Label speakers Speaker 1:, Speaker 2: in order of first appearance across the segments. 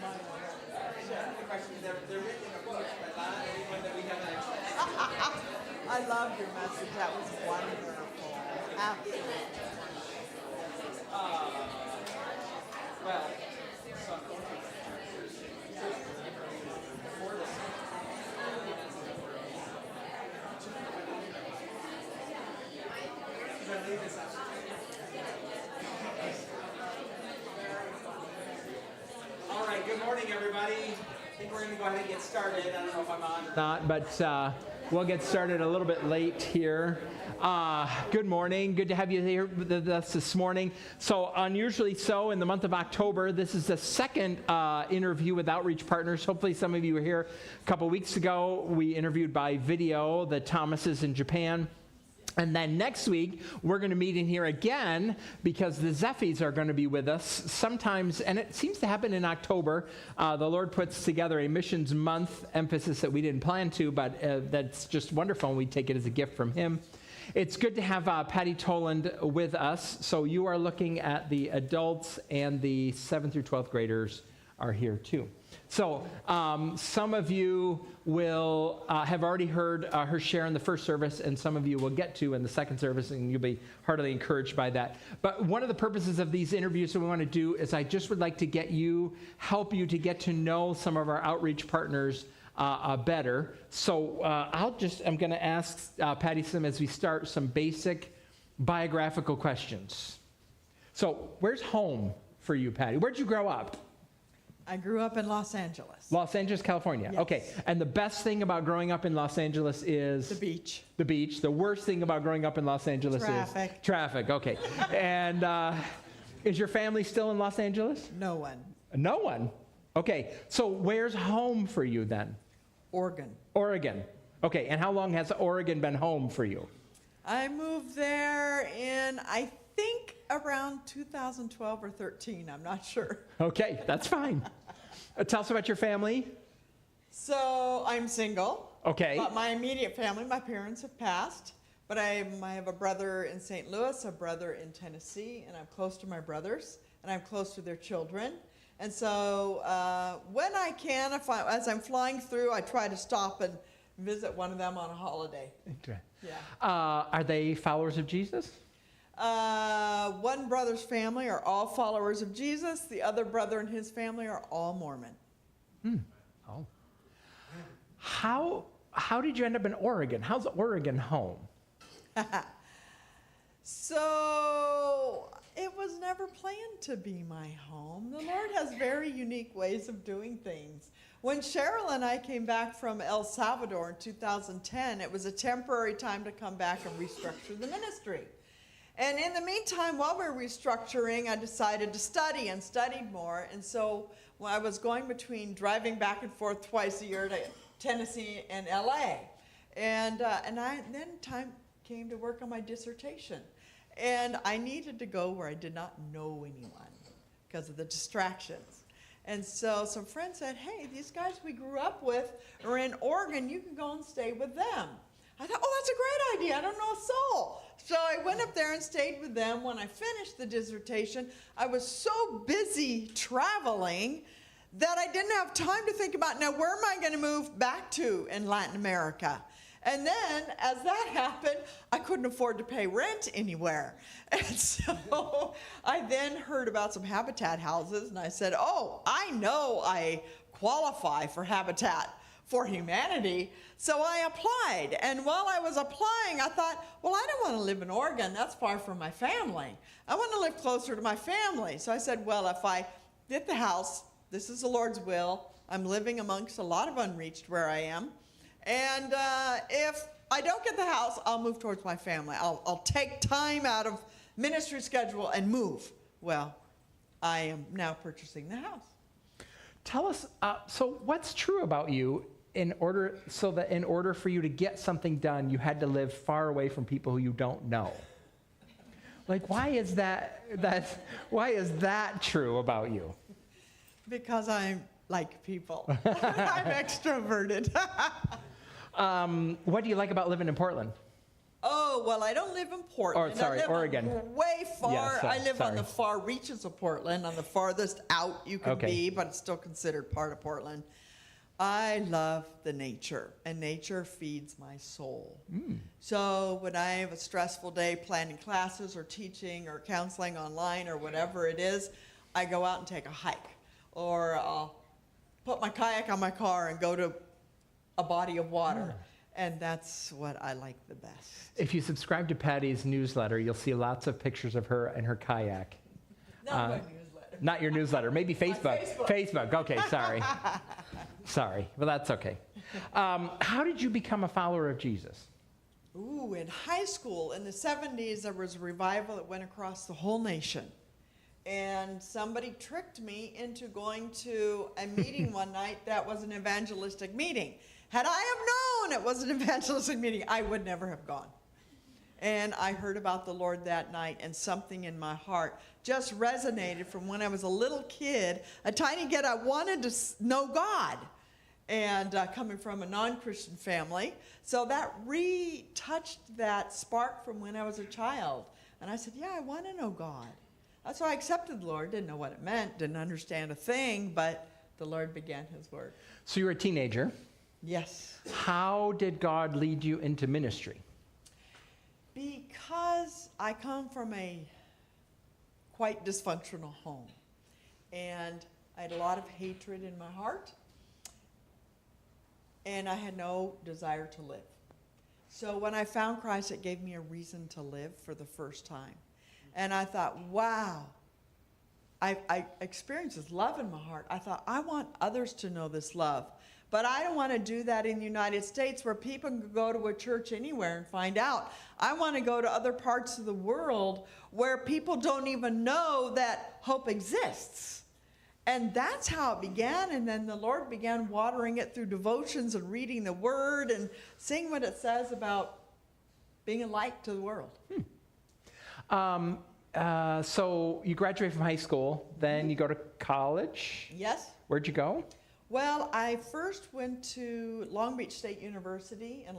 Speaker 1: The question is, they're written in a book, but not anyone that we haven't actually.
Speaker 2: I love your message. That was wonderful. Absolutely.
Speaker 1: Well, so I'm going before this. I'm going to leave this out. All right, good morning, everybody. I think we're going to go ahead and get started. I don't know if I'm on or not, but we'll get started a little bit late here. Good morning. Good to have you here with us this morning. So unusually so, in the month of October, this is the second interview with Outreach Partners. Hopefully some of you were here a couple weeks ago. We interviewed by video the Thomases in Japan. And then next week, we're going to meet in here again because the Zephies are going to be with us sometimes, and it seems to happen in October. The Lord puts together a missions month emphasis that we didn't plan to, but that's just wonderful, and we take it as a gift from Him. It's good to have Patty Toland with us. So you are looking at the adults, and the 7th through 12th graders are here too. So some of you will have already heard her share in the first service, and some of you will get to in the second service, and you'll be heartily encouraged by that. But one of the purposes of these interviews that we want to do is I just would like to help you to get to know some of our outreach partners better. So I'm going to ask Patty some, as we start, some basic biographical questions. So where's home for you, Patty? Where'd you grow up?
Speaker 2: I grew up in Los Angeles.
Speaker 1: Los Angeles, California.
Speaker 2: Yes.
Speaker 1: Okay. And the best thing about growing up in Los Angeles is?
Speaker 2: The beach.
Speaker 1: The beach. The worst thing about growing up in Los Angeles
Speaker 2: Traffic.
Speaker 1: is? Traffic. Okay. And is your family still in Los Angeles?
Speaker 2: No one.
Speaker 1: No one? Okay. So where's home for you then?
Speaker 2: Oregon.
Speaker 1: Oregon. Okay. And how long has Oregon been home for you?
Speaker 2: I moved there in, I think, around 2012 or 13. I'm not sure.
Speaker 1: Okay. That's fine. Tell us about your family.
Speaker 2: So I'm single.
Speaker 1: Okay.
Speaker 2: But my immediate family, my parents have passed. But I have a brother in St. Louis, a brother in Tennessee, and I'm close to my brothers, and I'm close to their children. And so when I can, as I'm flying through, I try to stop and visit one of them on a holiday.
Speaker 1: Okay.
Speaker 2: Yeah.
Speaker 1: Are they followers of Jesus?
Speaker 2: One brother's family are all followers of Jesus. The other brother and his family are all Mormon.
Speaker 1: Oh. How did you end up in Oregon? How's Oregon home?
Speaker 2: So it was never planned to be my home. The Lord has very unique ways of doing things. When Cheryl and I came back from El Salvador in 2010, it was a temporary time to come back and restructure the ministry. And in the meantime, while we were restructuring, I decided to study and studied more. And so when I was going between driving back and forth twice a year to Tennessee and LA. And then time came to work on my dissertation. And I needed to go where I did not know anyone because of the distractions. And so some friends said, hey, these guys we grew up with are in Oregon. You can go and stay with them. I thought, oh, that's a great idea. I don't know a soul. So I went up there and stayed with them. When I finished the dissertation, I was so busy traveling that I didn't have time to think about, now, where am I going to move back to in Latin America? And then, as that happened, I couldn't afford to pay rent anywhere. And so I then heard about some Habitat houses, and I said, oh, I know I qualify for Habitat for Humanity. So I applied. And while I was applying, I thought, well, I don't want to live in Oregon. That's far from my family. I want to live closer to my family. So I said, well, if I get the house, this is the Lord's will. I'm living amongst a lot of unreached where I am. And if I don't get the house, I'll move towards my family. I'll take time out of ministry schedule and move. Well, I am now purchasing the house.
Speaker 1: Tell us, so what's true about you in order for you to get something done, you had to live far away from people who you don't know? Like, why is that true about you?
Speaker 2: Because I like people. I'm extroverted.
Speaker 1: What do you like about living in Portland?
Speaker 2: Oh, well, I don't live in Portland.
Speaker 1: Or, sorry,
Speaker 2: I live
Speaker 1: Oregon.
Speaker 2: Way far.
Speaker 1: Yeah,
Speaker 2: I live on
Speaker 1: sorry.
Speaker 2: the far reaches of Portland, on the farthest out you can
Speaker 1: Okay.
Speaker 2: be, but it's still considered part of Portland. I love the nature, and nature feeds my soul. So when I have a stressful day planning classes or teaching or counseling online or whatever it is, I go out and take a hike. Or I'll put my kayak on my car and go to a body of water. And that's what I like the best.
Speaker 1: If you subscribe to Patty's newsletter, you'll see lots of pictures of her and her kayak.
Speaker 2: Not my newsletter.
Speaker 1: Not your newsletter, maybe Facebook.
Speaker 2: Facebook.
Speaker 1: Facebook, okay, sorry. Sorry, well, that's okay. How did you become a follower of Jesus?
Speaker 2: Ooh, in high school, in the 70s, there was a revival that went across the whole nation. And somebody tricked me into going to a meeting one night that was an evangelistic meeting. Had I have known it was an evangelistic meeting, I would never have gone. And I heard about the Lord that night, and something in my heart just resonated from when I was a little kid, a tiny kid. I wanted to know God, and coming from a non-Christian family. So that retouched that spark from when I was a child. And I said, yeah, I want to know God. That's why I accepted the Lord. Didn't know what it meant, didn't understand a thing, but the Lord began his work.
Speaker 1: So you were a teenager.
Speaker 2: Yes.
Speaker 1: How did God lead you into ministry?
Speaker 2: Because I come from a quite dysfunctional home, and I had a lot of hatred in my heart, and I had no desire to live. So when I found Christ, it gave me a reason to live for the first time. And I thought, wow, I experienced this love in my heart. I thought, I want others to know this love. But I don't want to do that in the United States where people can go to a church anywhere and find out. I want to go to other parts of the world where people don't even know that hope exists. And that's how it began. And then the Lord began watering it through devotions and reading the Word and seeing what it says about being a light to the world.
Speaker 1: So you graduate from high school, then you go to college.
Speaker 2: Yes.
Speaker 1: Where'd you go?
Speaker 2: Well, I first went to Long Beach State University in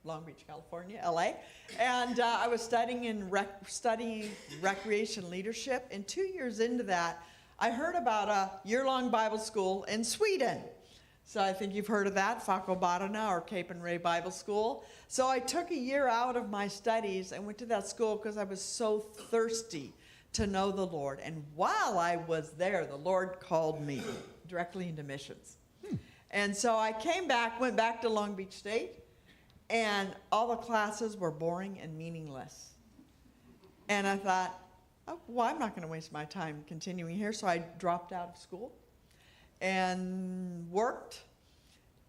Speaker 2: Long Beach, California, LA, and I was studying recreation leadership. And 2 years into that, I heard about a year-long Bible school in Sweden. So I think you've heard of that, Fakobarna or Cape and Ray Bible School. So I took a year out of my studies and went to that school because I was so thirsty to know the Lord. And while I was there, the Lord called me directly into missions. And so I came back, went back to Long Beach State, and all the classes were boring and meaningless. And I thought, oh, well, I'm not going to waste my time continuing here. So I dropped out of school and worked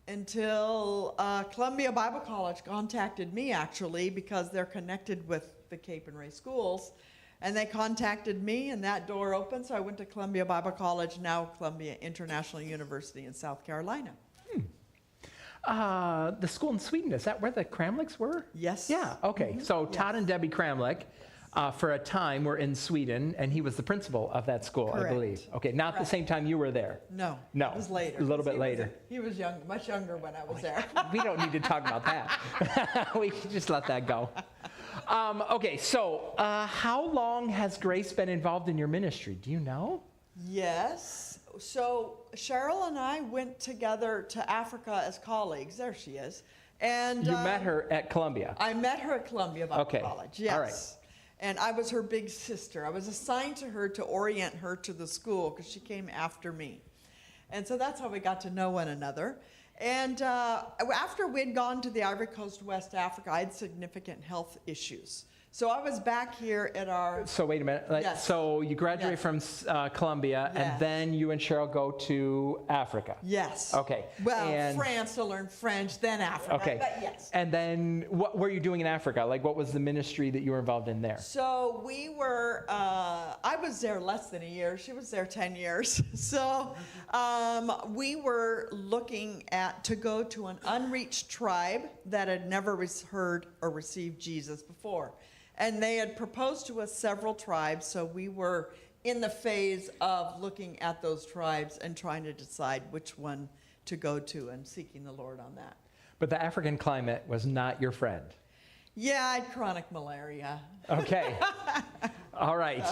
Speaker 2: until Columbia Bible College contacted me, actually, because they're connected with the Cape and Ray schools. And they contacted me, and that door opened, so I went to Columbia Bible College, now Columbia International University in South Carolina.
Speaker 1: The school in Sweden, is that where the Kramliks were?
Speaker 2: Yes.
Speaker 1: Yeah, okay. So Todd and Debbie Kramlik, for a time, were in Sweden, and he was the principal of that school,
Speaker 2: Correct.
Speaker 1: I believe. Okay, not the same time you were there.
Speaker 2: No.
Speaker 1: No.
Speaker 2: It was later.
Speaker 1: A little bit later.
Speaker 2: He was young, much younger when I was there.
Speaker 1: We don't need to talk about that. We can just let that go. Okay, so how long has Grace been involved in your ministry? Do you know?
Speaker 2: Yes. So Cheryl and I went together to Africa as colleagues. There she is. And
Speaker 1: You met her at Columbia.
Speaker 2: I met her at Columbia Bible
Speaker 1: Okay.
Speaker 2: College. Yes.
Speaker 1: All right.
Speaker 2: And I was her big sister. I was assigned to her to orient her to the school because she came after me. And so that's how we got to know one another. And after we'd gone to the Ivory Coast, West Africa, I had significant health issues. So I was back here at our...
Speaker 1: So wait a minute.
Speaker 2: Yes.
Speaker 1: So you graduate
Speaker 2: Yes.
Speaker 1: from Columbia,
Speaker 2: Yes.
Speaker 1: and then you and Cheryl go to Africa.
Speaker 2: Yes.
Speaker 1: Okay.
Speaker 2: Well,
Speaker 1: And-
Speaker 2: France to learn French, then Africa.
Speaker 1: Okay.
Speaker 2: But yes.
Speaker 1: And then what were you doing in Africa? Like, what was the ministry that you were involved in there?
Speaker 2: So we were, I was there less than a year. She was there 10 years. So we were looking to go to an unreached tribe that had never heard or received Jesus before. And they had proposed to us several tribes, so we were in the phase of looking at those tribes and trying to decide which one to go to and seeking the Lord on that.
Speaker 1: But the African climate was not your friend.
Speaker 2: Yeah, I had chronic malaria.
Speaker 1: Okay. All right.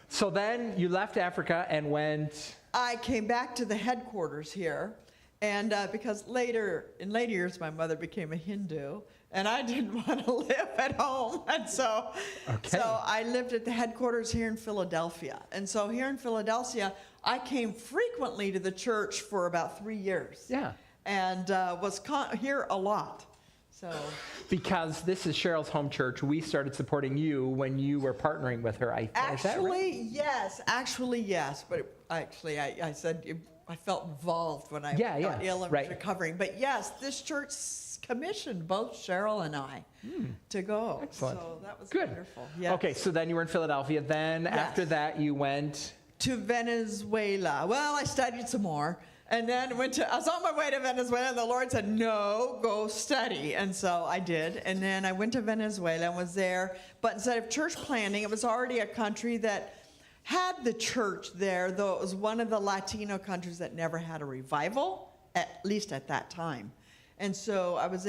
Speaker 1: So then you left Africa and went...
Speaker 2: I came back to the headquarters here, and because in later years my mother became a Hindu, and I didn't want to live at home, and so I lived at the headquarters here in Philadelphia. And so here in Philadelphia, I came frequently to the church for about 3 years.
Speaker 1: Yeah.
Speaker 2: And was here a lot. So,
Speaker 1: because this is Cheryl's home church, we started supporting you when you were partnering with her. Is that right?
Speaker 2: Yes. Actually, yes. But I said I felt involved when I got ill and was recovering. But yes, this church commissioned both Cheryl and I to go.
Speaker 1: Excellent.
Speaker 2: So that was
Speaker 1: good.
Speaker 2: Wonderful. Yes.
Speaker 1: Okay, so then you were in Philadelphia. Then after that, you went
Speaker 2: to Venezuela. Well, I studied some more. And then I was on my way to Venezuela, and the Lord said, no, go study. And so I did. And then I went to Venezuela and was there. But instead of church planting, it was already a country that had the church there, though it was one of the Latino countries that never had a revival, at least at that time. And so I was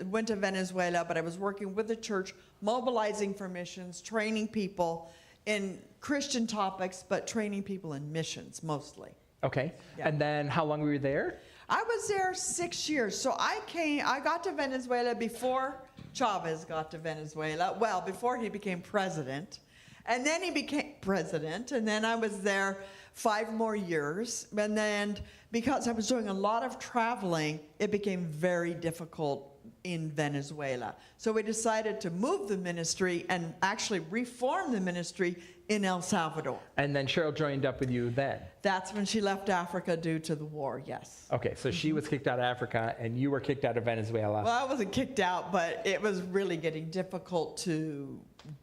Speaker 2: went to Venezuela, but I was working with the church, mobilizing for missions, training people in Christian topics, but training people in missions mostly.
Speaker 1: Okay.
Speaker 2: Yeah.
Speaker 1: And then how long were you there?
Speaker 2: I was there 6 years. So I got to Venezuela before Chavez got to Venezuela. Well, before he became president. And then he became president. And then I was there 5 more years. And then because I was doing a lot of traveling, it became very difficult in Venezuela. So we decided to move the ministry and actually reform the ministry in El Salvador.
Speaker 1: And then Cheryl joined up with you then?
Speaker 2: That's when she left Africa due to the war, yes.
Speaker 1: Okay, so she was kicked out of Africa and you were kicked out of Venezuela.
Speaker 2: Well, I wasn't kicked out, but it was really getting difficult to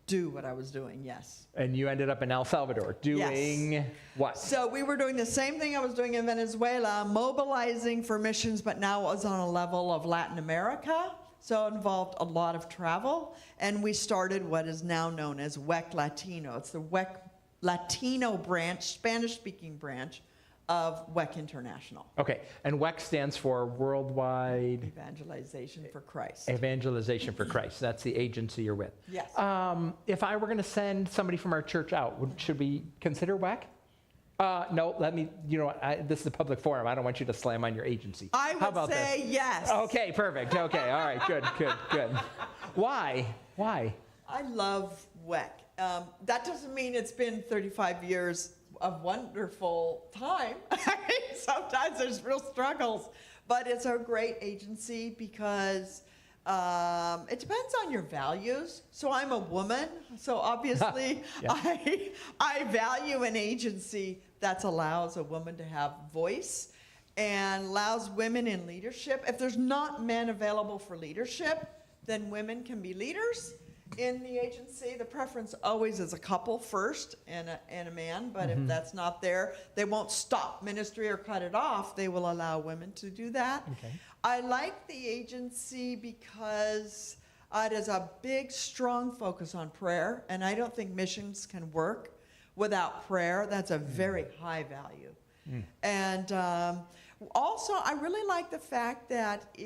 Speaker 2: do what I was doing, yes.
Speaker 1: And you ended up in El Salvador doing what?
Speaker 2: So we were doing the same thing I was doing in Venezuela, mobilizing for missions, but now it was on a level of Latin America. So it involved a lot of travel, and we started what is now known as WEC Latino. It's the WEC Latino branch, Spanish-speaking branch of WEC International.
Speaker 1: Okay, and WEC stands for Worldwide
Speaker 2: Evangelization for Christ.
Speaker 1: Evangelization for Christ. That's the agency you're with.
Speaker 2: Yes.
Speaker 1: If I were going to send somebody from our church out, should we consider WEC? No, let me, this is a public forum. I don't want you to slam on your agency.
Speaker 2: I would say yes.
Speaker 1: Okay, perfect. Okay, all right, good. Why?
Speaker 2: I love WEC. That doesn't mean it's been 35 years of wonderful time. Sometimes there's real struggles, but it's a great agency because it depends on your values. So I'm a woman, so obviously I value an agency that allows a woman to have voice and allows women in leadership. If there's not men available for leadership, then women can be leaders in the agency. The preference always is a couple first and a man, but if that's not there, they won't stop ministry or cut it off. They will allow women to do that.
Speaker 1: Okay.
Speaker 2: I like the agency because it has a big, strong focus on prayer, and I don't think missions can work without prayer. That's a very high value. And also, I really like the fact that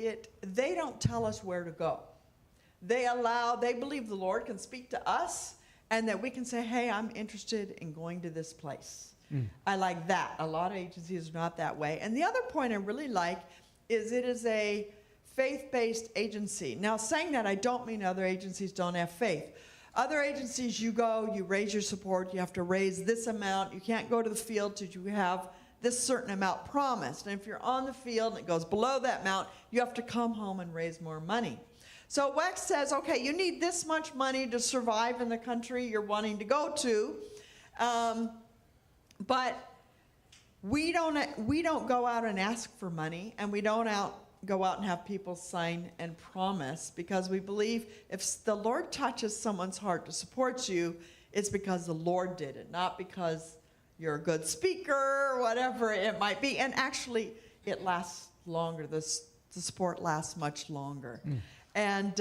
Speaker 2: they don't tell us where to go. They believe the Lord can speak to us, and that we can say, hey, I'm interested in going to this place. I like that. A lot of agencies are not that way. And the other point I really like is it is a faith-based agency. Now, saying that, I don't mean other agencies don't have faith. Other agencies, you go, you raise your support, you have to raise this amount. You can't go to the field till you have this certain amount promised. And if you're on the field and it goes below that amount, you have to come home and raise more money. So WEC says, okay, you need this much money to survive in the country you're wanting to go to, but we don't go out and ask for money, and we don't go out and have people sign and promise, because we believe if the Lord touches someone's heart to support you, it's because the Lord did it, not because you're a good speaker or whatever it might be. And actually, it lasts longer. The support lasts much longer. And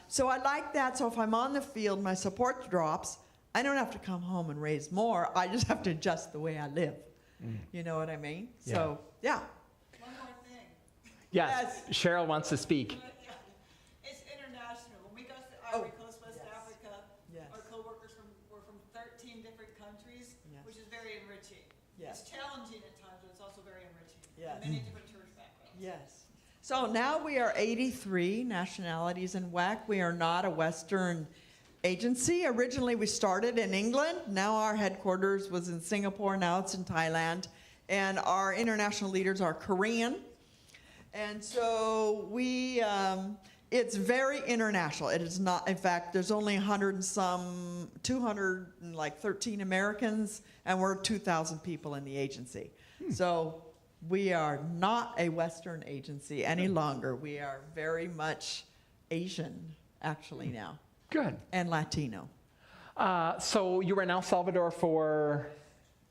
Speaker 2: so I like that. So if I'm on the field, my support drops, I don't have to come home and raise more. I just have to adjust the way I live. You know what I mean?
Speaker 1: Yeah.
Speaker 2: So, yeah.
Speaker 3: One more thing.
Speaker 1: Yes, Cheryl wants to speak.
Speaker 3: It's international. When we go to Ivory Coast, countries,
Speaker 2: Yes.
Speaker 3: which is very enriching.
Speaker 2: Yes.
Speaker 3: It's challenging at times, but it's also very enriching.
Speaker 2: Yes.
Speaker 3: Many different church backgrounds.
Speaker 2: Yes. So now we are 83 nationalities in WAC. We are not a Western agency. Originally we started in England. Now our headquarters was in Singapore. Now it's in Thailand. And our international leaders are Korean. And so it's very international. It is not, in fact, there's only 213 Americans, and we're 2,000 people in the agency. So we are not a Western agency any longer. We are very much Asian, actually, now.
Speaker 1: Good.
Speaker 2: And Latino.
Speaker 1: So you were in El Salvador for?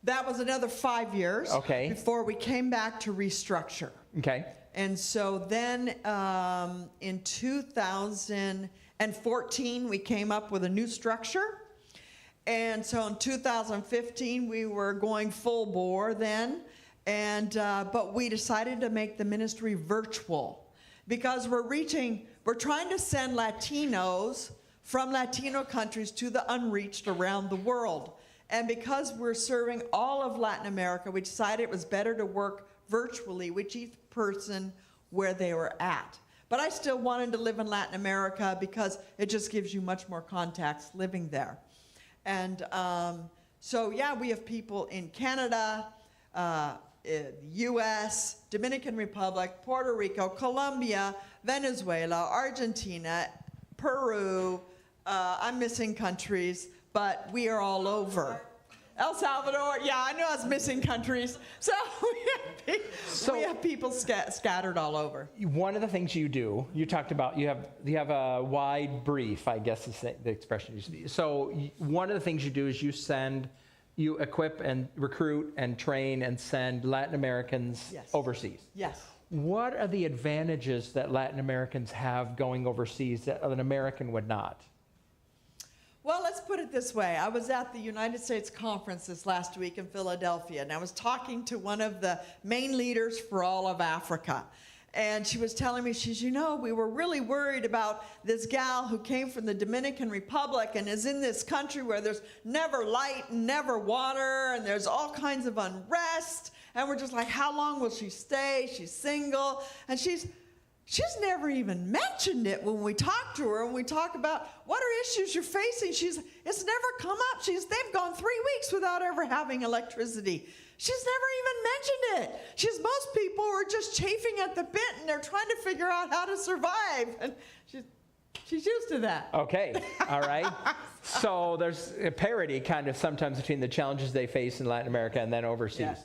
Speaker 2: That was another 5 years.
Speaker 1: Okay.
Speaker 2: Before we came back to restructure.
Speaker 1: Okay.
Speaker 2: And so then in 2014, we came up with a new structure. And so in 2015, we were going full bore then. But we decided to make the ministry virtual because we're trying to send Latinos from Latino countries to the unreached around the world. And because we're serving all of Latin America, we decided it was better to work virtually with each person where they were at. But I still wanted to live in Latin America because it just gives you much more contacts living there. And so, yeah, we have people in Canada, U.S., Dominican Republic, Puerto Rico, Colombia, Venezuela, Argentina, Peru. I'm missing countries, but we are all over. El Salvador, yeah, I know I was missing countries. So we have people scattered all over.
Speaker 1: One of the things you do, you talked about, you have a wide brief, I guess is the expression you use. So one of the things you do is you equip and recruit and train and send Latin Americans overseas.
Speaker 2: Yes.
Speaker 1: What are the advantages that Latin Americans have going overseas that an American would not?
Speaker 2: Well, let's put it this way. I was at the United States conference this last week in Philadelphia, and I was talking to one of the main leaders for all of Africa. And she was telling me, we were really worried about this gal who came from the Dominican Republic and is in this country where there's never light and never water, and there's all kinds of unrest. And we're just like, how long will she stay? She's single. And she's never even mentioned it when we talk to her and we talk about what are issues you're facing. It's never come up. They've gone 3 weeks without ever having electricity. She's never even mentioned it. Most people are just chafing at the bit and they're trying to figure out how to survive. And she's used to that.
Speaker 1: Okay, all right. So there's a parity kind of sometimes between the challenges they face in Latin America and then overseas.
Speaker 2: Yes.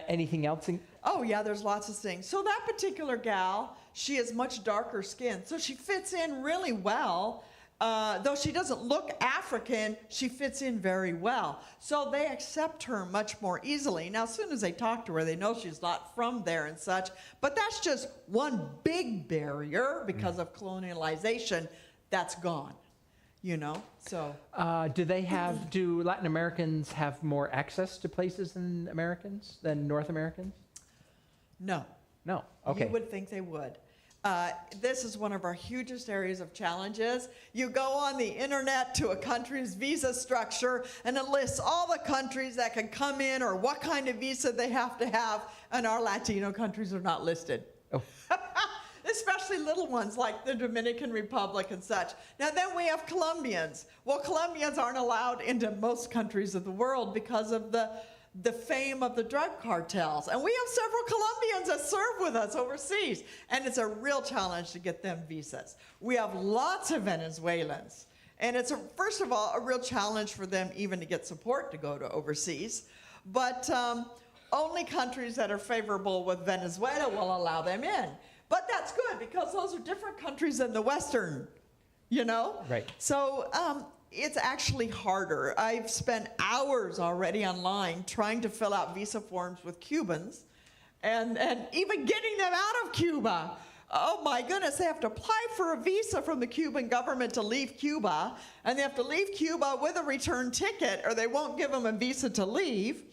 Speaker 1: Anything else?
Speaker 2: Oh, yeah, there's lots of things. So that particular gal, she has much darker skin. So she fits in really well. Though she doesn't look African, she fits in very well. So they accept her much more easily. Now, as soon as they talk to her, they know she's not from there and such. But that's just one big barrier because of colonialization. That's gone, so.
Speaker 1: Do Latin Americans have more access to places than North Americans?
Speaker 2: No.
Speaker 1: No, okay.
Speaker 2: You would think they would. This is one of our hugest areas of challenges. You go on the internet to a country's visa structure, and it lists all the countries that can come in or what kind of visa they have to have, and our Latino countries are not listed.
Speaker 1: Oh.
Speaker 2: Especially little ones like the Dominican Republic and such. Now then we have Colombians. Well, Colombians aren't allowed into most countries of the world because of the fame of the drug cartels. And we have several Colombians that serve with us overseas. And it's a real challenge to get them visas. We have lots of Venezuelans. And it's, first of all, a real challenge for them even to get support to go to overseas. But only countries that are favorable with Venezuela will allow them in. But that's good because those are different countries than the Western,
Speaker 1: Right.
Speaker 2: So it's actually harder. I've spent hours already online trying to fill out visa forms with Cubans and even getting them out of Cuba. Oh my goodness, they have to apply for a visa from the Cuban government to leave Cuba, and they have to leave Cuba with a return ticket or they won't give them a visa to leave.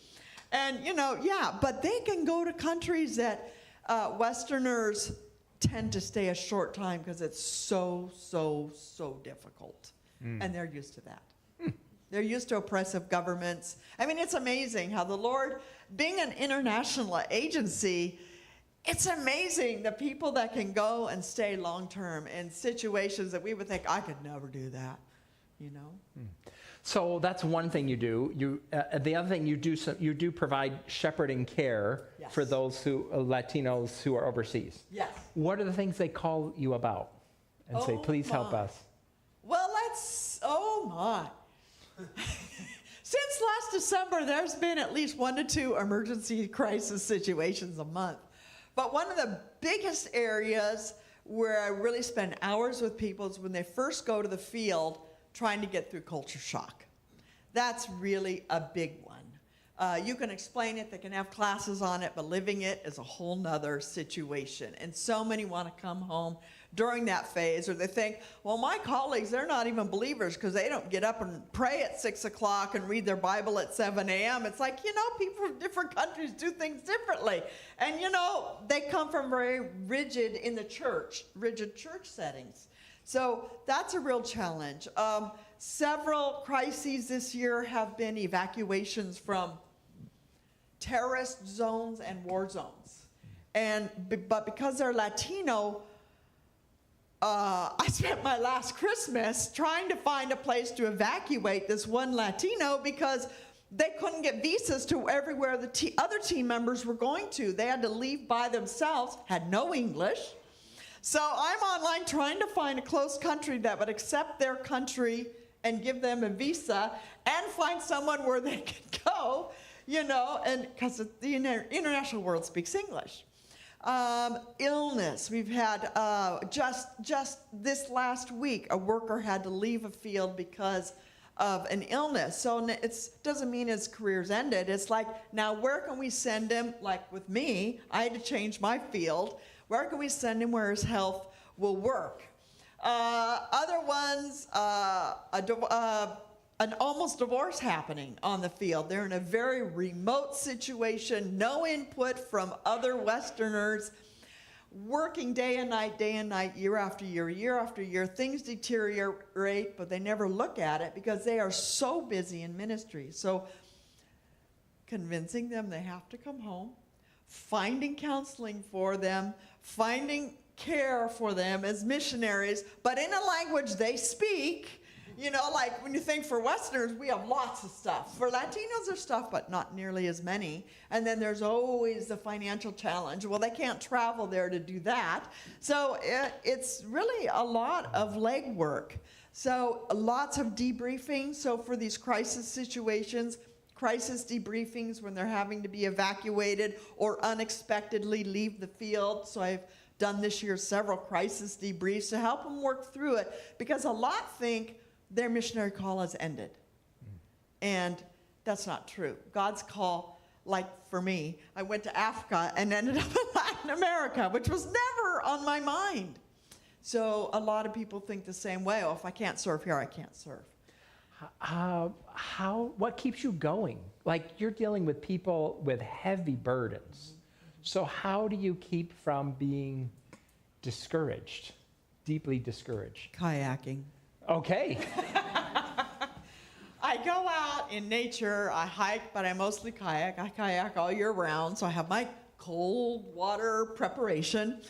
Speaker 2: And, but they can go to countries that Westerners tend to stay a short time because it's so difficult. And they're used to that. They're used to oppressive governments. I mean, it's amazing how the Lord, being an international agency, it's amazing the people that can go and stay long-term in situations that we would think, I could never do that, you know?
Speaker 1: So that's one thing you do. The other thing you do provide shepherding care
Speaker 2: Yes.
Speaker 1: for those Latinos who are overseas.
Speaker 2: Yes.
Speaker 1: What are the things they call you about and say,
Speaker 2: Oh,
Speaker 1: please help
Speaker 2: my.
Speaker 1: us?
Speaker 2: Well, oh my. Since last December, there's been at least 1 to 2 emergency crisis situations a month. But one of the biggest areas where I really spend hours with people is when they first go to the field trying to get through culture shock. That's really a big one. You can explain it, they can have classes on it, but living it is a whole nother situation. And so many want to come home during that phase, or they think, well, my colleagues, they're not even believers because they don't get up and pray at 6 o'clock and read their Bible at 7 a.m. It's like, people from different countries do things differently. And, they come from very rigid church settings. So that's a real challenge. Several crises this year have been evacuations from terrorist zones and war zones. But because they're Latino, I spent my last Christmas trying to find a place to evacuate this one Latino because they couldn't get visas to everywhere the other team members were going to. They had to leave by themselves, had no English. So I'm online trying to find a close country that would accept their country and give them a visa and find someone where they could go, and because the international world speaks English. Illness. We've had just this last week, a worker had to leave a field because of an illness. So it doesn't mean his career's ended. It's like, now where can we send him? Like with me, I had to change my field. Where can we send him where his health will work? Other ones, an almost divorce happening on the field. They're in a very remote situation, no input from other Westerners, working day and night, year after year. Things deteriorate, but they never look at it because they are so busy in ministry. So convincing them they have to come home, finding counseling for them, finding care for them as missionaries, but in a language they speak. Like when you think for Westerners, we have lots of stuff. For Latinos, there's stuff, but not nearly as many. And then there's always the financial challenge. Well, they can't travel there to do that. So it's really a lot of legwork. So lots of debriefing. So for these crisis situations, crisis debriefings when they're having to be evacuated or unexpectedly leave the field. So I've done this year several crisis debriefs to help them work through it, because a lot think their missionary call has ended. And that's not true. God's call, like for me, I went to Africa and ended up in Latin America, which was never on my mind. So a lot of people think the same way. Oh, if I can't serve here, I can't serve.
Speaker 1: What keeps you going? Like, you're dealing with people with heavy burdens. So how do you keep from being discouraged, deeply discouraged?
Speaker 2: Kayaking.
Speaker 1: Okay.
Speaker 2: I go out in nature, I hike, but I mostly kayak. I kayak all year round, so I have my cold water preparation,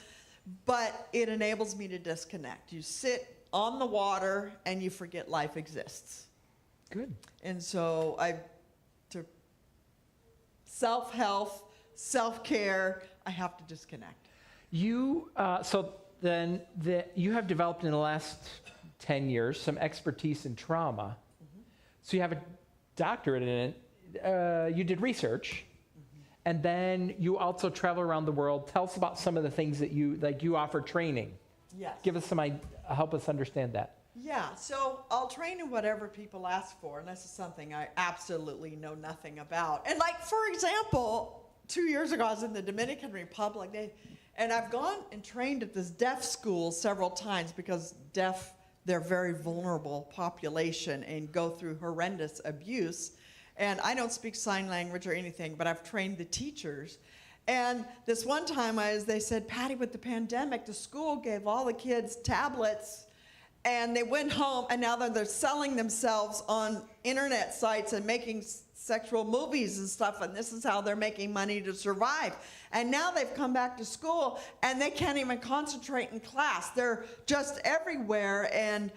Speaker 2: but it enables me to disconnect. You sit on the water and you forget life exists.
Speaker 1: Good.
Speaker 2: And so to self-health, self-care, I have to disconnect.
Speaker 1: You have developed in the last 10 years some expertise in trauma. Mm-hmm. So you have a doctorate in it. You did research, and then you also travel around the world. Tell us about some of the things that you offer training.
Speaker 2: Yes.
Speaker 1: Give us help us understand that.
Speaker 2: Yeah, so I'll train in whatever people ask for, and this is something I absolutely know nothing about. And like, for example, 2 years ago, I was in the Dominican Republic, and I've gone and trained at this deaf school several times because deaf, they're a very vulnerable population and go through horrendous abuse. And I don't speak sign language or anything, but I've trained the teachers. And this one time they said, Patty, with the pandemic, the school gave all the kids tablets and they went home, and now they're selling themselves on internet sites and making sexual movies and stuff, and this is how they're making money to survive. And now they've come back to school, and they can't even concentrate in class. They're just everywhere, and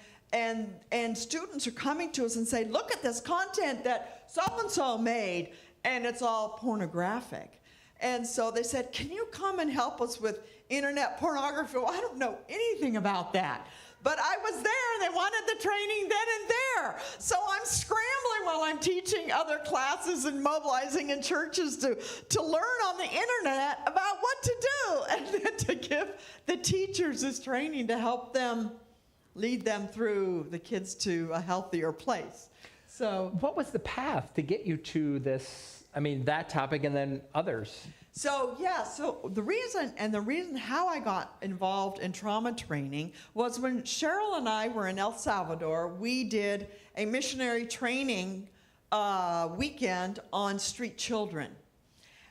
Speaker 2: students are coming to us and say, look at this content that so-and-so made, and it's all pornographic. And so they said, can you come and help us with internet pornography? Well, I don't know anything about that. But I was there, and they wanted the training then and there. So I'm scrambling while I'm teaching other classes and mobilizing in churches to learn on the internet about what to do, and then to give the teachers this training to help them lead them through the kids to a healthier place. So
Speaker 1: what was the path to get you to this, that topic and then others?
Speaker 2: So the reason how I got involved in trauma training was when Cheryl and I were in El Salvador. We did a missionary training weekend on street children.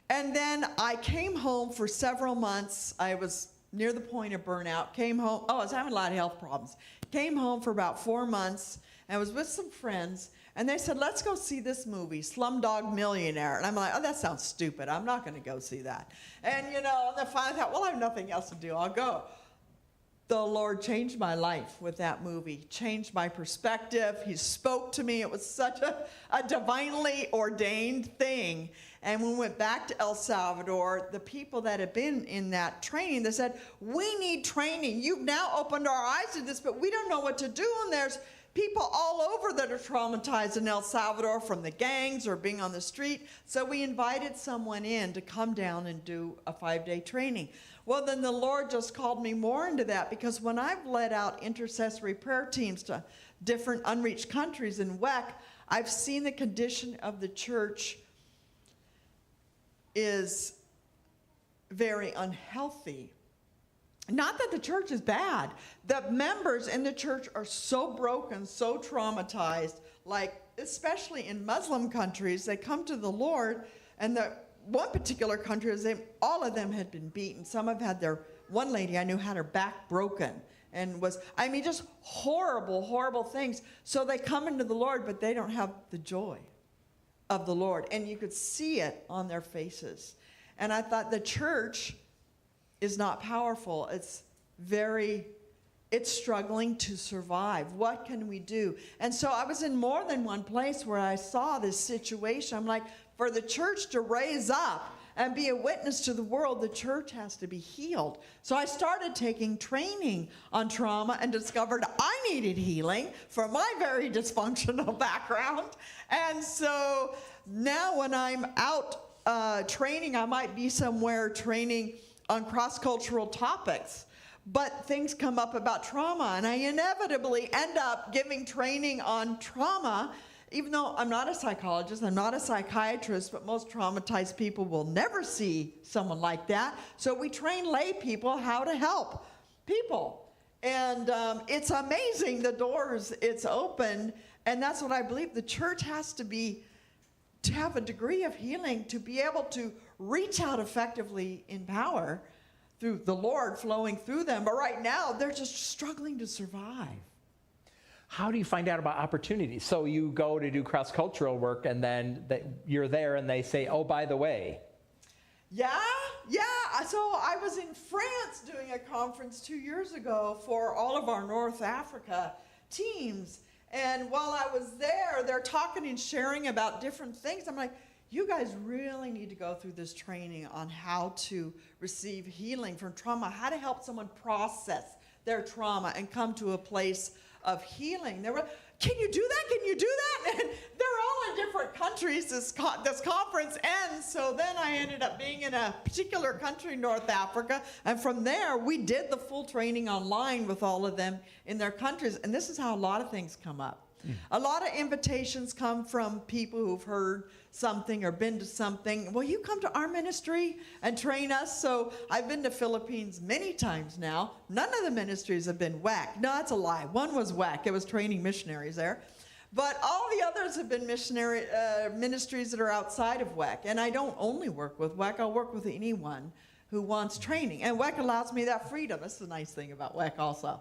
Speaker 2: And then I came home for several months. I was near the point of burnout. Came home, I was having a lot of health problems. Came home for about 4 months, and I was with some friends. And they said, let's go see this movie, Slumdog Millionaire. And I'm like, oh, that sounds stupid. I'm not going to go see that. And, and then finally I thought, well, I have nothing else to do. I'll go. The Lord changed my life with that movie, changed my perspective. He spoke to me. It was such a divinely ordained thing. And when we went back to El Salvador, the people that had been in that training, they said, we need training. You've now opened our eyes to this, but we don't know what to do. And there's people all over that are traumatized in El Salvador from the gangs or being on the street. So we invited someone in to come down and do a 5-day training. Well, then the Lord just called me more into that, because when I've led out intercessory prayer teams to different unreached countries in WEC, I've seen the condition of the church is very unhealthy. Not that the church is bad. The members in the church are so broken, so traumatized, like especially in Muslim countries, they come to the Lord, and the one particular country, all of them had been beaten. Some have had one lady I knew had her back broken and was, just horrible, horrible things. So they come into the Lord, but they don't have the joy of the Lord. And you could see it on their faces. And I thought the church is not powerful. It's struggling to survive. What can we do? And so I was in more than one place where I saw this situation. I'm like, for the church to raise up and be a witness to the world, the church has to be healed. So I started taking training on trauma and discovered I needed healing for my very dysfunctional background. And so now when I'm out training, I might be somewhere training on cross-cultural topics, but things come up about trauma, and I inevitably end up giving training on trauma, even though I'm not a psychologist, I'm not a psychiatrist, but most traumatized people will never see someone like that. So we train lay people how to help people. And it's amazing the doors it's opened, and that's what I believe. The church has to have a degree of healing to be able to reach out effectively in power through the Lord flowing through them. But right now, they're just struggling to survive.
Speaker 1: How do you find out about opportunities? So you go to do cross-cultural work, and then you're there, and they say, oh, by the way.
Speaker 2: Yeah. So I was in France doing a conference 2 years ago for all of our North Africa teams. And while I was there, they're talking and sharing about different things. I'm like, you guys really need to go through this training on how to receive healing from trauma, how to help someone process their trauma and come to a place of healing. They were, can you do that? Can you do that? And they're all in different countries, this conference ends. So then I ended up being in a particular country, North Africa. And from there, we did the full training online with all of them in their countries. And this is how a lot of things come up. A lot of invitations come from people who've heard something or been to something. Will you come to our ministry and train us? So I've been to Philippines many times now. None of the ministries have been WAC. No, that's a lie. One was WAC. It was training missionaries there. But all the others have been ministries that are outside of WAC. And I don't only work with WAC. I'll work with anyone who wants training. And WEC allows me that freedom. That's the nice thing about WEC also.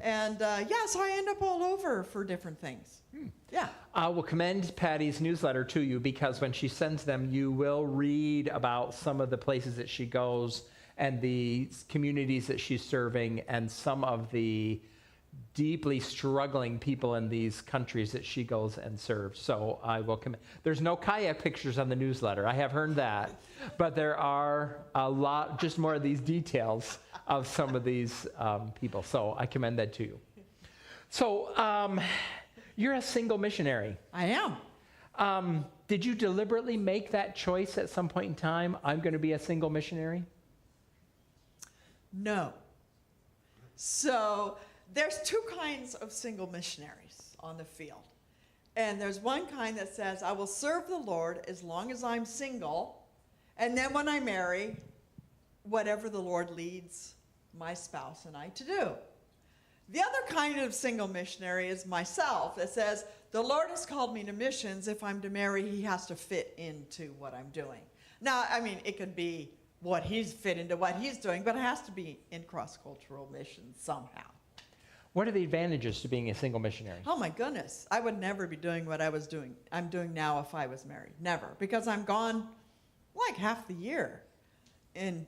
Speaker 2: And so I end up all over for different things. Yeah.
Speaker 1: I will commend Patty's newsletter to you, because when she sends them, you will read about some of the places that she goes and the communities that she's serving and some of the deeply struggling people in these countries that she goes and serves. So I will commend. There's no kayak pictures on the newsletter. I have heard that. But there are a lot, just more of these details of some of these people. So I commend that to you. So you're a single missionary.
Speaker 2: I am.
Speaker 1: Did you deliberately make that choice at some point in time? I'm going to be a single missionary?
Speaker 2: No. So there's two kinds of single missionaries on the field. And there's one kind that says, I will serve the Lord as long as I'm single, and then when I marry, whatever the Lord leads my spouse and I to do. The other kind of single missionary is myself, that says, the Lord has called me to missions. If I'm to marry, he has to fit into what I'm doing. Now, I mean, it could be what he's fit into what he's doing, but it has to be in cross-cultural missions somehow.
Speaker 1: What are the advantages to being a single missionary?
Speaker 2: Oh my goodness, I would never be doing what I'm doing now if I was married. Never. Because I'm gone like half the year. And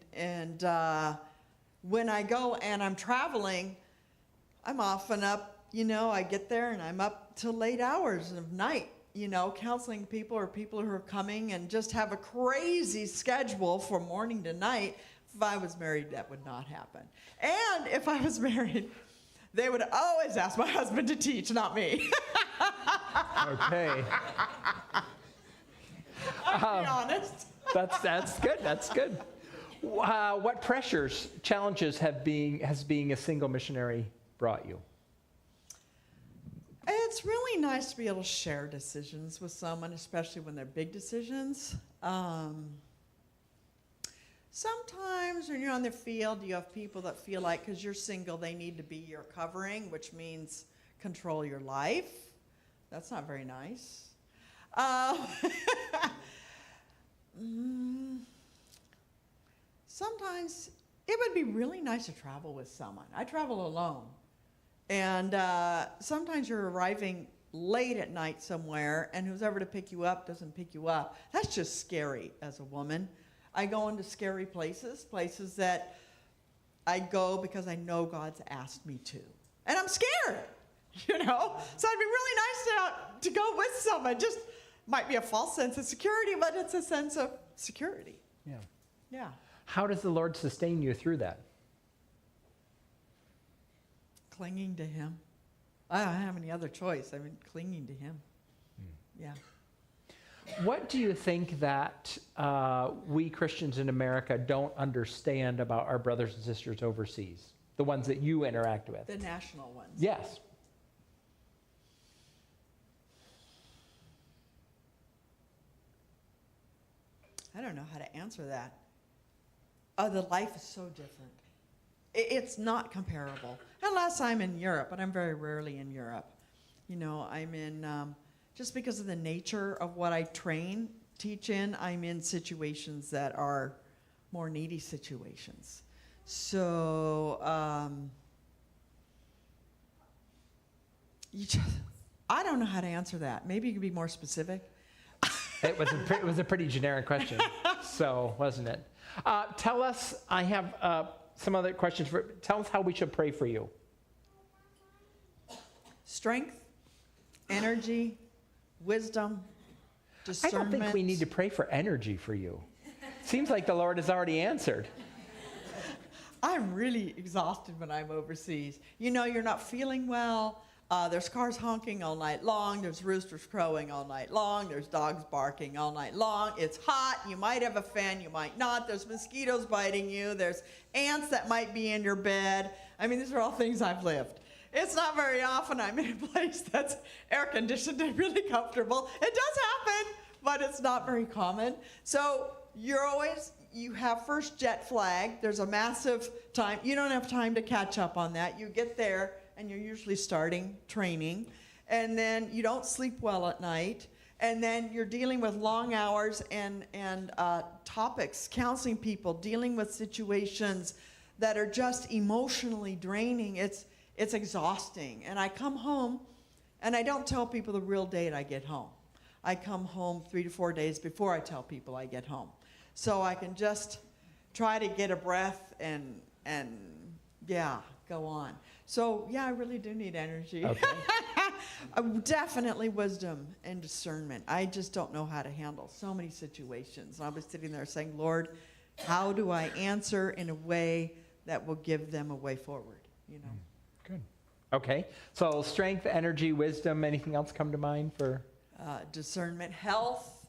Speaker 2: when I go and I'm traveling, I'm often up, I get there and I'm up till late hours of night, counseling people or people who are coming, and just have a crazy schedule from morning to night. If I was married, that would not happen. And if I was married, they would always ask my husband to teach, not me.
Speaker 1: Okay.
Speaker 2: I'll be honest.
Speaker 1: That's good. That's good. What pressures, challenges has being a single missionary brought you?
Speaker 2: It's really nice to be able to share decisions with someone, especially when they're big decisions. Sometimes when you're on the field, you have people that feel like because you're single, they need to be your covering, which means control your life. That's not very nice. Sometimes it would be really nice to travel with someone. I travel alone. And sometimes you're arriving late at night somewhere, and who's ever to pick you up doesn't pick you up. That's just scary as a woman. I go into scary places that I go because I know God's asked me to. And I'm scared, So it'd be really nice to go with someone. Just might be a false sense of security, but it's a sense of security.
Speaker 1: Yeah.
Speaker 2: Yeah.
Speaker 1: How does the Lord sustain you through that?
Speaker 2: Clinging to him. I don't have any other choice. Clinging to him. Yeah.
Speaker 1: What do you think that we Christians in America don't understand about our brothers and sisters overseas? The ones that you interact with?
Speaker 2: The national ones.
Speaker 1: Yes.
Speaker 2: I don't know how to answer that. The life is so different. It's not comparable. Unless I'm in Europe, but I'm very rarely in Europe. I'm in, just because of the nature of what I teach in, I'm in situations that are more needy situations. So, I don't know how to answer that. Maybe you could be more specific.
Speaker 1: It was a pretty generic question, so wasn't it? Tell us, I have some other questions. Tell us how we should pray for you.
Speaker 2: Strength, energy, wisdom, discernment.
Speaker 1: I don't think we need to pray for energy for you. Seems like the Lord has already answered.
Speaker 2: I'm really exhausted when I'm overseas. You're not feeling well. There's cars honking all night long. There's roosters crowing all night long. There's dogs barking all night long. It's hot. You might have a fan. You might not. There's mosquitoes biting you. There's ants that might be in your bed. These are all things I've lived. It's not very often I'm in a place that's air conditioned and really comfortable. It does happen, but it's not very common. So you have first jet flag. There's a massive time. You don't have time to catch up on that. You get there, and you're usually starting training. And then you don't sleep well at night. And then you're dealing with long hours and topics, counseling people, dealing with situations that are just emotionally draining. It's exhausting. And I come home, and I don't tell people the real date I get home. I come home 3 to 4 days before I tell people I get home. So I can just try to get a breath and yeah, go on. So yeah, I really do need energy.
Speaker 1: Okay.
Speaker 2: Definitely wisdom and discernment. I just don't know how to handle so many situations. And I was sitting there saying, Lord, how do I answer in a way that will give them a way forward, you know?
Speaker 1: Good. Okay. So strength, energy, wisdom, anything else come to mind for?
Speaker 2: Discernment, health,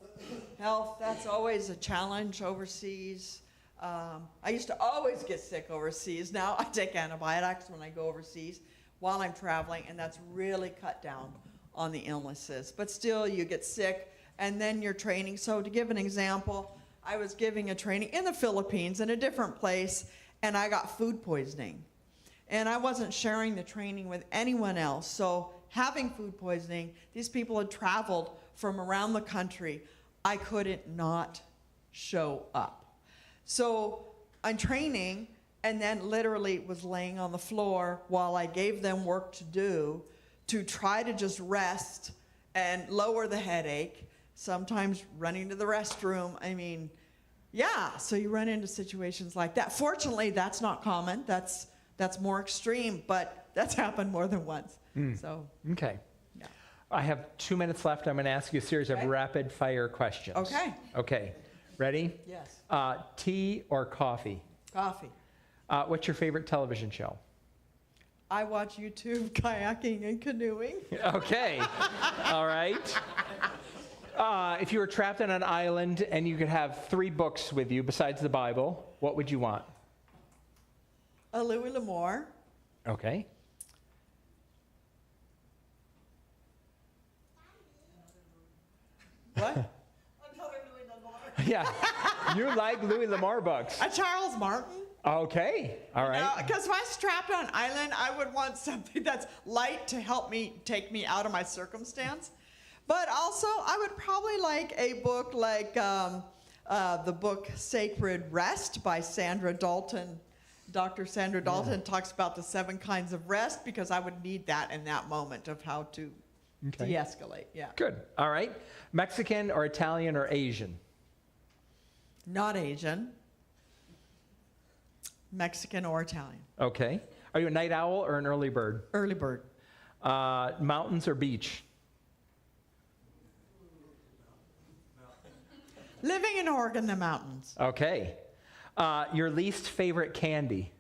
Speaker 2: that's always a challenge overseas. I used to always get sick overseas. Now I take antibiotics when I go overseas while I'm traveling, and that's really cut down on the illnesses. But still, you get sick, and then you're training. So to give an example, I was giving a training in the Philippines in a different place, and I got food poisoning. And I wasn't sharing the training with anyone else. So having food poisoning, these people had traveled from around the country. I couldn't not show up. So I'm training, and then literally was laying on the floor while I gave them work to do to try to just rest and lower the headache, sometimes running to the restroom. I mean, yeah, so you run into situations like that. Fortunately, that's not common. That's more extreme, but that's happened more than once. So,
Speaker 1: Okay.
Speaker 2: yeah.
Speaker 1: I have 2 minutes left. I'm going to ask you a series of
Speaker 2: Okay.
Speaker 1: rapid fire questions.
Speaker 2: Okay.
Speaker 1: Okay. Ready?
Speaker 2: Yes.
Speaker 1: Tea or coffee?
Speaker 2: Coffee.
Speaker 1: What's your favorite television show?
Speaker 2: I watch YouTube kayaking and canoeing.
Speaker 1: Okay. All right. If you were trapped on an island and you could have 3 books with you besides the Bible, what would you want?
Speaker 2: A Louis L'Amour.
Speaker 1: Okay.
Speaker 2: What?
Speaker 3: Another Louis L'Amour.
Speaker 1: Yeah. You like Louis L'Amour books.
Speaker 2: A Charles Martin.
Speaker 1: Okay. All right.
Speaker 2: Because if I was trapped on an island, I would want something that's light to help me take me out of my circumstance. But also, I would probably like a book like the book Sacred Rest by Sandra Dalton. Dr. Sandra Dalton talks about the 7 kinds of rest, because I would need that in that moment of how to
Speaker 1: Okay.
Speaker 2: de-escalate. Yeah.
Speaker 1: Good. All right. Mexican or Italian or Asian?
Speaker 2: Not Asian. Mexican or Italian.
Speaker 1: Okay. Are you a night owl or an early bird?
Speaker 2: Early bird.
Speaker 1: Mountains or beach?
Speaker 2: Living in Oregon, the mountains.
Speaker 1: Okay. Your least favorite candy?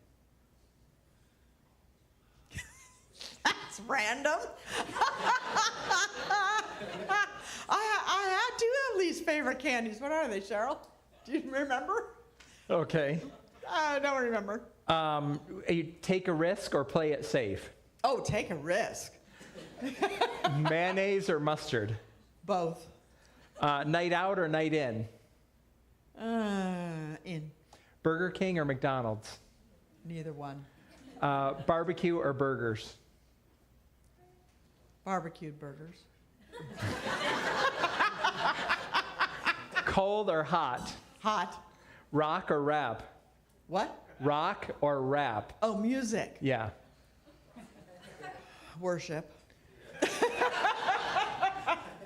Speaker 2: That's random. I do have least favorite candies. What are they, Cheryl? Do you remember?
Speaker 1: Okay.
Speaker 2: I don't remember.
Speaker 1: You take a risk or play it safe?
Speaker 2: Oh, take a risk.
Speaker 1: Mayonnaise or mustard?
Speaker 2: Both.
Speaker 1: Night out or night in?
Speaker 2: In.
Speaker 1: Burger King or McDonald's?
Speaker 2: Neither one.
Speaker 1: Barbecue or burgers?
Speaker 2: Barbecued burgers.
Speaker 1: Cold or hot?
Speaker 2: Hot.
Speaker 1: Rock or rap?
Speaker 2: What?
Speaker 1: Rock or rap?
Speaker 2: Oh, music.
Speaker 1: Yeah.
Speaker 2: Worship.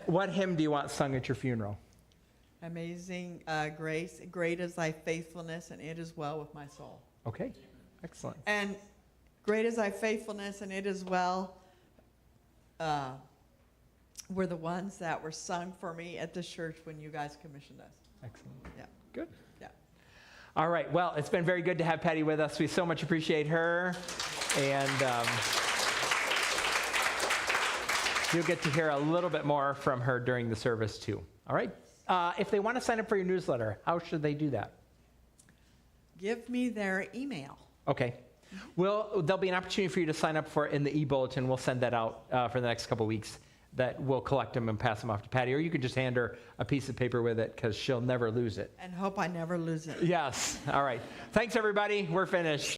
Speaker 1: What hymn do you want sung at your funeral?
Speaker 2: Amazing grace. Great is thy faithfulness, and it is well with my soul.
Speaker 1: Okay. Excellent.
Speaker 2: And great is thy faithfulness, and it is well were the ones that were sung for me at the church when you guys commissioned us.
Speaker 1: Excellent.
Speaker 2: Yeah.
Speaker 1: Good.
Speaker 2: Yeah.
Speaker 1: All right. Well, it's been very good to have Patty with us. We so much appreciate her. And you'll get to hear a little bit more from her during the service, too. All right. If they want to sign up for your newsletter, how should they do that?
Speaker 2: Give me their email.
Speaker 1: Okay. Well, there'll be an opportunity for you to sign up for it in the e-bulletin. We'll send that out for the next couple weeks. That we'll collect them and pass them off to Patty. Or you could just hand her a piece of paper with it, because she'll never lose it.
Speaker 2: And hope I never lose it.
Speaker 1: Yes. All right. Thanks, everybody. We're finished.